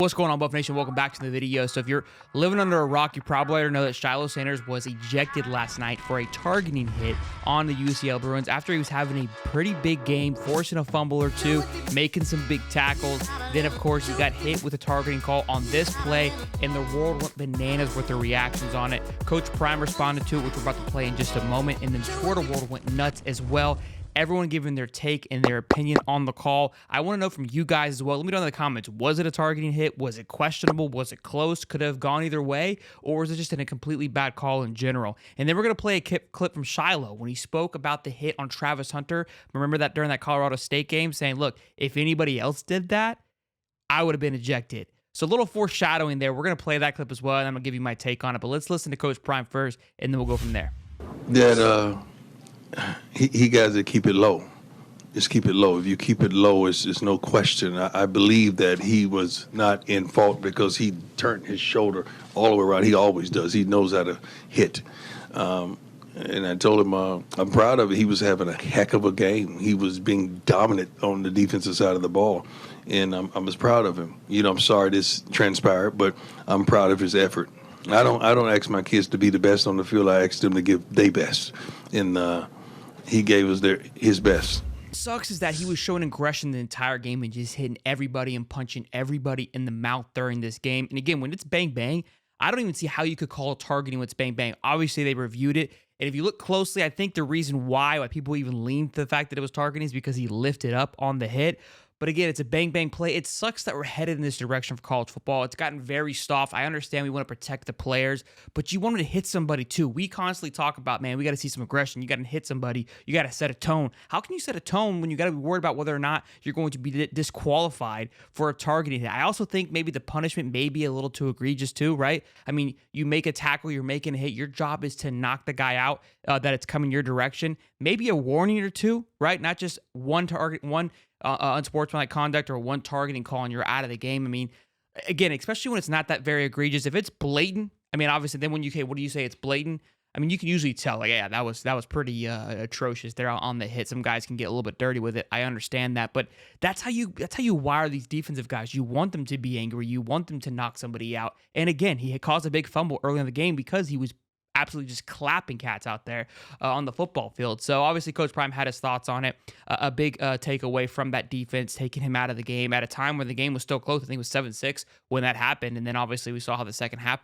What's going on, Buff Nation? Welcome back to the video. So if you're living under a rock, you probably already know that Shiloh Sanders was ejected last night for a targeting hit on the UCL Bruins after he was having a pretty big game, forcing a fumble or two, making some big tackles. Then, of course, he got hit with a targeting call on this play, and the world went bananas with the reactions on it. Coach Prime responded to it, which we're about to play in just a moment, and then Twitter world went nuts as well. Everyone giving their take and their opinion on the call. I want to know from you guys as well. Let me know in the comments. Was it a targeting hit? Was it questionable? Was it close? Could it have gone either way? Or was it just a completely bad call in general? And then we're going to play a clip from Shiloh when he spoke about the hit on Travis Hunter. Remember that during that Colorado State game, saying, look, if anybody else did that, I would have been ejected. So a little foreshadowing there. We're going to play that clip as well, and I'm going to give you my take on it. But let's listen to Coach Prime first, and then we'll go from there. He guys that keep it low. Just keep it low. If you keep it low, it's no question. I believe that he was not in fault because he turned his shoulder all the way around. He always does. He knows how to hit. And I told him I'm proud of it. He was having a heck of a game. He was being dominant on the defensive side of the ball, and I'm as proud of him. You know, I'm sorry this transpired, but I'm proud of his effort. I don't ask my kids to be the best on the field. I ask them to give their best, and he gave us his best. Sucks is that he was showing aggression the entire game and just hitting everybody and punching everybody in the mouth during this game. And again, when it's bang bang, I don't even see how you could call it targeting when it's bang bang. Obviously, they reviewed it. And if you look closely, I think the reason why people even leaned to the fact that it was targeting is because he lifted up on the hit. But again, it's a bang-bang play. It sucks that we're headed in this direction for college football. It's gotten very soft. I understand we want to protect the players, but you want to hit somebody too. We constantly talk about, man, we got to see some aggression. You got to hit somebody. You got to set a tone. How can you set a tone when you got to be worried about whether or not you're going to be disqualified for a targeting hit? I also think maybe the punishment may be a little too egregious too, right? I mean, you make a tackle, you're making a hit. Your job is to knock the guy out that it's coming your direction. Maybe a warning or two, right? Not just one target, one unsportsmanlike conduct or one targeting call and you're out of the game. I mean, again, especially when it's not that very egregious. If it's blatant, I mean, obviously, then when you, what do you say? It's blatant. I mean, you can usually tell, like, yeah, that was pretty atrocious there on the hit. Some guys can get a little bit dirty with it. I understand that, but that's how you wire these defensive guys. You want them to be angry. You want them to knock somebody out. And again, he had caused a big fumble early in the game because he was absolutely just clapping cats out there on the football field. So obviously Coach Prime had his thoughts on it. A big takeaway from that defense, taking him out of the game at a time where the game was still close. I think it was 7-6 when that happened. And then obviously we saw how the second half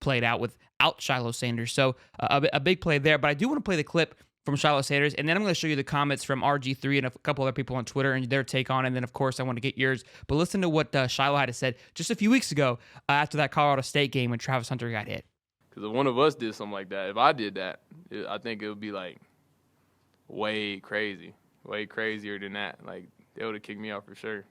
played out without Shiloh Sanders. So a big play there. But I do want to play the clip from Shiloh Sanders, and then I'm going to show you the comments from RG3 and a couple other people on Twitter and their take on it. And then, of course, I want to get yours. But listen to what Shiloh had to say just a few weeks ago after that Colorado State game when Travis Hunter got hit. Because if one of us did something like that, if I did that, I think it would be, like, way crazy. Way crazier than that. Like, they would have kicked me out for sure.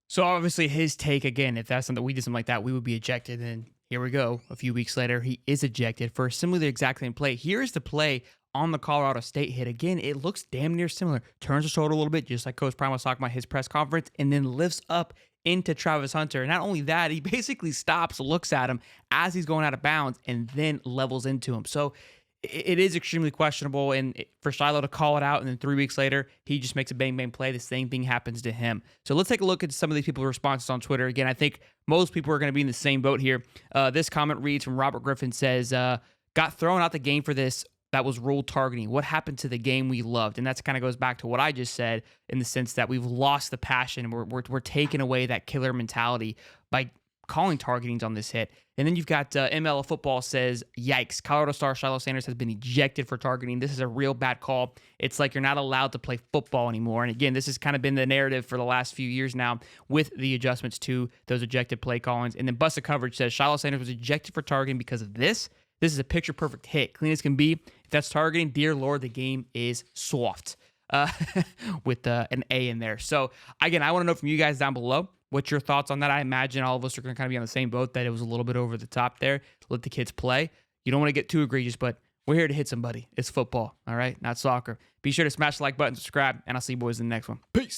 So, obviously, his take, again, if that's something we did something like that, we would be ejected. And here we go. A few weeks later, he is ejected for similarly the exact same play. Here's the play on the Colorado State hit. Again, it looks damn near similar. Turns the shoulder a little bit, just like Coach Prime was talking about his press conference, and then lifts up into Travis Hunter. And not only that, he basically stops, looks at him as he's going out of bounds, and then levels into him. So it is extremely questionable. And for Shiloh to call it out, and then 3 weeks later, he just makes a bang-bang play. The same thing happens to him. So let's take a look at some of these people's responses on Twitter. Again, I think most people are going to be in the same boat here. This comment reads from Robert Griffin, says, got thrown out the game for this. That was ruled targeting. What happened to the game we loved? And that kind of goes back to what I just said in the sense that we've lost the passion. We're taking away that killer mentality by calling targetings on this hit. And then you've got ML Football says, yikes, Colorado star Shiloh Sanders has been ejected for targeting. This is a real bad call. It's like you're not allowed to play football anymore. And again, this has kind of been the narrative for the last few years now with the adjustments to those ejected play callings. And then Busted Coverage says, Shiloh Sanders was ejected for targeting because of this. This is a picture-perfect hit. Clean as can be. If that's targeting, dear Lord, the game is soft with an A in there. So, again, I want to know from you guys down below what's your thoughts on that. I imagine all of us are going to kind of be on the same boat that it was a little bit over the top there. Let the kids play. You don't want to get too egregious, but we're here to hit somebody. It's football, all right? Not soccer. Be sure to smash the like button, subscribe, and I'll see you boys in the next one. Peace.